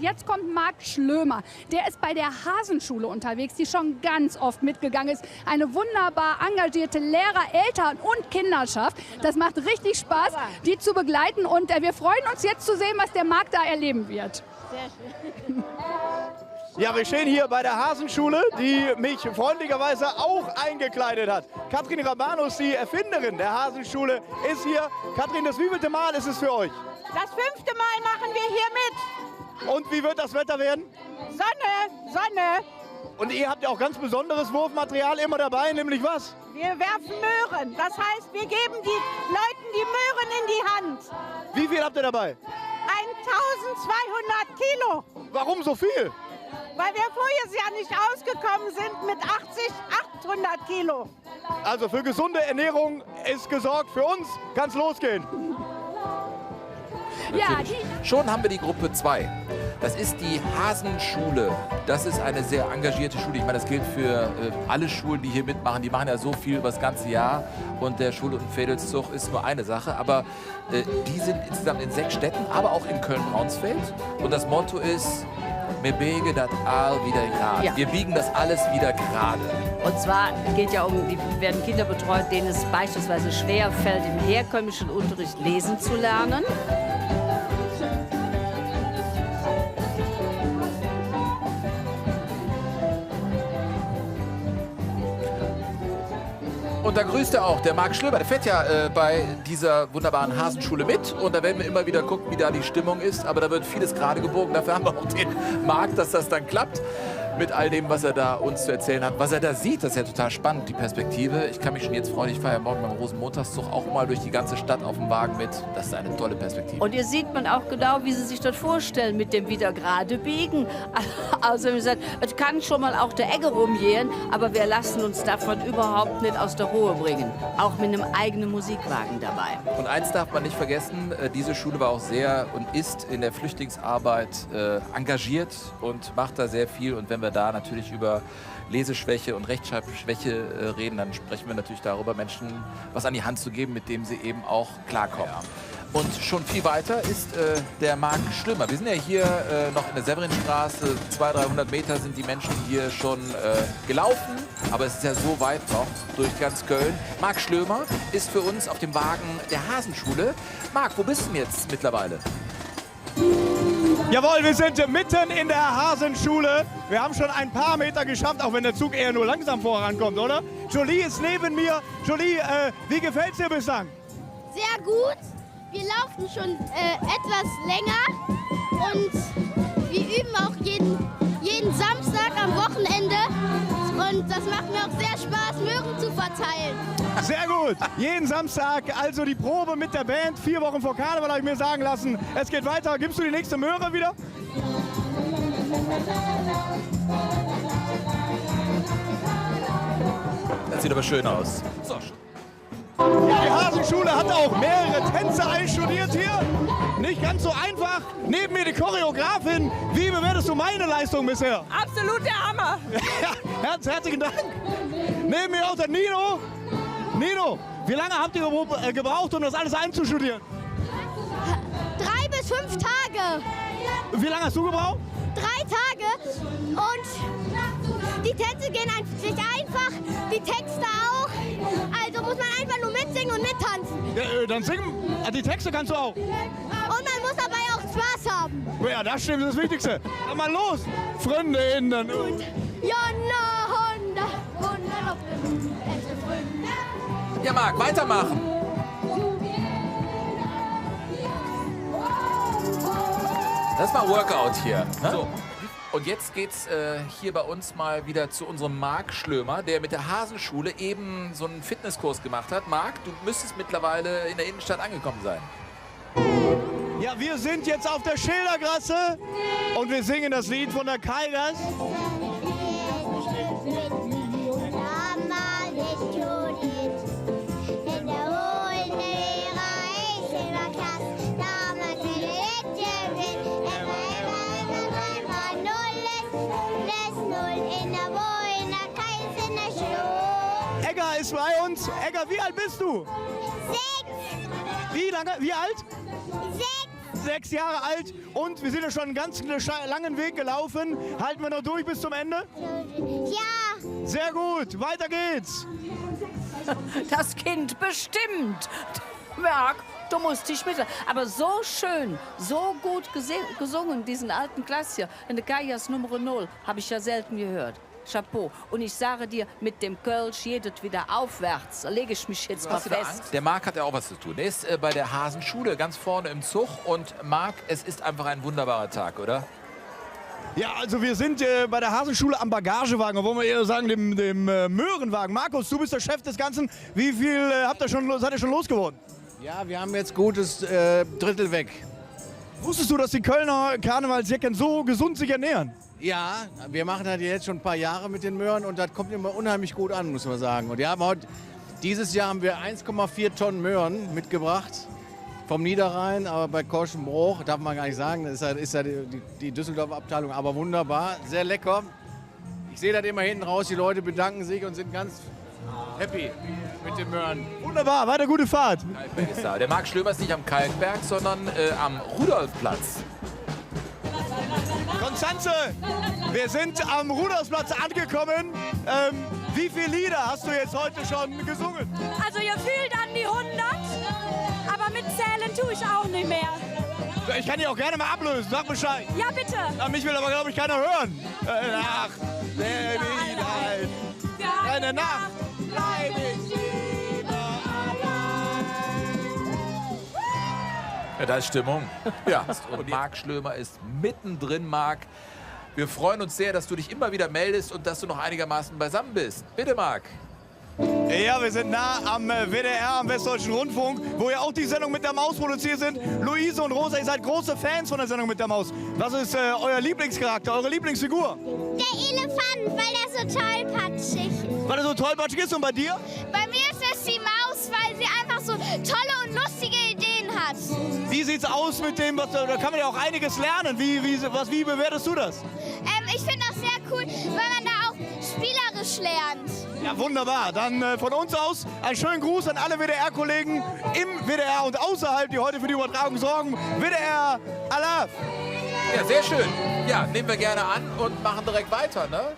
Und jetzt kommt Marc Schlömer. Der ist bei der Hasenschule unterwegs, die schon ganz oft mitgegangen ist. Eine wunderbar engagierte Lehrer-, Eltern- und Kinderschaft. Das macht richtig Spaß, die zu begleiten. Und wir freuen uns jetzt zu sehen, was der Marc da erleben wird. Sehr schön. Ja, wir stehen hier bei der Hasenschule, die mich freundlicherweise auch eingekleidet hat. Katrin Rabanus, die Erfinderin der Hasenschule, ist hier. Katrin, das wievielte Mal ist es für euch? Das 5. Mal machen wir hier mit. Und wie wird das Wetter werden? Sonne, Sonne. Und ihr habt ja auch ganz besonderes Wurfmaterial immer dabei, nämlich was? Wir werfen Möhren. Das heißt, wir geben den Leuten die Möhren in die Hand. Wie viel habt ihr dabei? 1200 Kilo. Warum so viel? Weil wir voriges Jahr nicht ausgekommen sind mit 800 Kilo. Also für gesunde Ernährung ist gesorgt. Für uns kann es losgehen. Ja, Schon haben wir die Gruppe 2. Das ist die Hasenschule. Das ist eine sehr engagierte Schule. Ich meine, das gilt für alle Schulen, die hier mitmachen. Die machen ja so viel über das ganze Jahr. Und der Schul- und Fädelszug ist nur eine Sache. Aber die sind insgesamt in 6 Städten, aber auch in Köln-Braunsfeld. Und das Motto ist, wir biegen das all wieder gerade. Ja. Wir biegen das alles wieder gerade. Und zwar geht ja um, werden Kinder betreut, denen es beispielsweise schwer fällt, im herkömmlichen Unterricht lesen zu lernen. Und da grüßt er auch, der Marc Schlömer. Der fährt ja bei dieser wunderbaren Hasenschule mit. Und da werden wir immer wieder gucken, wie da die Stimmung ist. Aber da wird vieles gerade gebogen. Dafür haben wir auch den Marc, dass das dann klappt. Mit all dem, was er da uns zu erzählen hat. Was er da sieht, das ist ja total spannend, die Perspektive. Ich kann mich schon jetzt freuen, ich fahre ja morgen beim Rosenmontagszug auch mal durch die ganze Stadt auf dem Wagen mit. Das ist eine tolle Perspektive. Und hier sieht man auch genau, wie sie sich das vorstellen mit dem wieder gerade biegen. Also wie gesagt, es kann schon mal auch der Ecke rumgehen, aber wir lassen uns davon überhaupt nicht aus der Ruhe bringen. Auch mit einem eigenen Musikwagen dabei. Und eins darf man nicht vergessen, diese Schule war auch sehr und ist in der Flüchtlingsarbeit engagiert und macht da sehr viel. Und wenn wir da natürlich über Leseschwäche und Rechtschreibschwäche reden, dann sprechen wir natürlich darüber, Menschen was an die Hand zu geben, mit dem sie eben auch klarkommen. Und schon viel weiter ist der Marc Schlömer. Wir sind ja hier noch in der Severinstraße. 200, 300 Meter sind die Menschen hier schon gelaufen. Aber es ist ja so weit noch durch ganz Köln. Marc Schlömer ist für uns auf dem Wagen der Hasenschule. Marc, wo bist du denn jetzt mittlerweile? Jawohl, wir sind mitten in der Hasenschule. Wir haben schon ein paar Meter geschafft, auch wenn der Zug eher nur langsam vorankommt, oder? Jolie ist neben mir. Jolie, wie gefällt's dir bislang? Sehr gut. Wir laufen schon etwas länger und wir üben auch jeden Samstag am Wochenende. Und das macht mir auch sehr Spaß, Möhren zu verteilen. Sehr gut. Jeden Samstag also die Probe mit der Band. 4 Wochen vor Karneval habe ich mir sagen lassen. Es geht weiter. Gibst du die nächste Möhre wieder? Das sieht aber schön aus. So. Ja, die Hasenschule hat auch mehrere Tänze einstudiert hier. Nicht ganz so einfach. Neben mir die Choreografin. Wie bewertest du meine Leistung bisher? Absolut der Hammer. Ja, herzlichen Dank. Neben mir auch der Nino. Nino, wie lange habt ihr gebraucht, um das alles einzustudieren? 3 bis 5 Tage. Wie lange hast du gebraucht? 3 Tage. Und die Tänze gehen sich einfach, die Texte auch. Also muss man einfach nur mitsingen und mittanzen. Ja, dann singen. Die Texte kannst du auch. Und man muss dabei auch Spaß haben. Ja, das stimmt, das ist das Wichtigste. Dann mal los. Freunde in der Not. Jonna, Honda, Honda, Ja, Marc, weitermachen. Das ist mal Workout hier. Ne? So. Und jetzt geht's hier bei uns mal wieder zu unserem Marc Schlömer, der mit der Hasenschule eben so einen Fitnesskurs gemacht hat. Marc, du müsstest mittlerweile in der Innenstadt angekommen sein. Ja, wir sind jetzt auf der Schildergasse und wir singen das Lied von der Kaigers. Egger ist bei uns. Egger, wie alt bist du? 6. Wie lange? Wie alt? 6. 6 Jahre alt und wir sind ja schon einen ganz langen Weg gelaufen. Halten wir noch durch bis zum Ende? Ja. Sehr gut, weiter geht's. Das Kind bestimmt. Marc, du musst dich mit. Aber so schön, so gut gesungen, diesen alten Klass hier. In der Kajas Nummer 0 habe ich ja selten gehört. Chapeau. Und ich sage dir, mit dem Kölsch jedes wieder aufwärts. Da lege ich mich jetzt mal Hast du da fest. Angst? Der Marc hat ja auch was zu tun. Er ist bei der Hasenschule ganz vorne im Zug. Und Marc, es ist einfach ein wunderbarer Tag, oder? Ja, also wir sind bei der Hasenschule am Bagagewagen, obwohl wir eher sagen dem Möhrenwagen. Markus, du bist der Chef des Ganzen. Wie viel seid ihr schon losgeworden? Ja, wir haben jetzt gutes Drittel weg. Wusstest du, dass die Kölner Karnevalsjecken so gesund sich ernähren? Ja, wir machen das jetzt schon ein paar Jahre mit den Möhren und das kommt immer unheimlich gut an, muss man sagen. Und dieses Jahr haben wir 1,4 Tonnen Möhren mitgebracht vom Niederrhein, aber bei Korschenbruch, darf man gar nicht sagen, das ist ja die Düsseldorfer Abteilung, aber wunderbar, sehr lecker. Ich sehe das immer hinten raus, die Leute bedanken sich und sind ganz happy mit den Möhren. Wunderbar, weiter gute Fahrt. Kalkberg ist da. Der Marc Schlömer ist nicht am Kalkberg, sondern am Rudolfplatz. Konstanze, wir sind am Rudolfsplatz angekommen. Wie viele Lieder hast du jetzt heute schon gesungen? Also ihr fühlt an die 100, aber mitzählen tue ich auch nicht mehr. Ich kann dich auch gerne mal ablösen, sag Bescheid. Ja, bitte. Ja, mich will aber, glaube ich, keiner hören. Nacht, lebe ich ein. Eine Nacht, bleib ich Ja, da ist Stimmung. Ja. Und Marc Schlömer ist mittendrin, Marc. Wir freuen uns sehr, dass du dich immer wieder meldest und dass du noch einigermaßen beisammen bist. Bitte, Marc. Ja, wir sind nah am WDR, am Westdeutschen Rundfunk, wo ja auch die Sendung mit der Maus produziert sind. Luise und Rosa, ihr seid große Fans von der Sendung mit der Maus. Was ist euer Lieblingscharakter, eure Lieblingsfigur? Der Elefant, weil er so tollpatschig ist. Weil er so tollpatschig ist und bei dir? Bei mir ist es die Maus, weil sie einfach so tolle und lustige Ideen hat. Wie sieht's aus mit dem, da kann man ja auch einiges lernen. Wie bewertest du das? Ich finde das sehr cool, weil man da auch spielerisch lernt. Ja, wunderbar. Dann von uns aus einen schönen Gruß an alle WDR-Kollegen im WDR und außerhalb, die heute für die Übertragung sorgen. WDR, Allah! Ja, sehr schön. Ja, nehmen wir gerne an und machen direkt weiter, ne?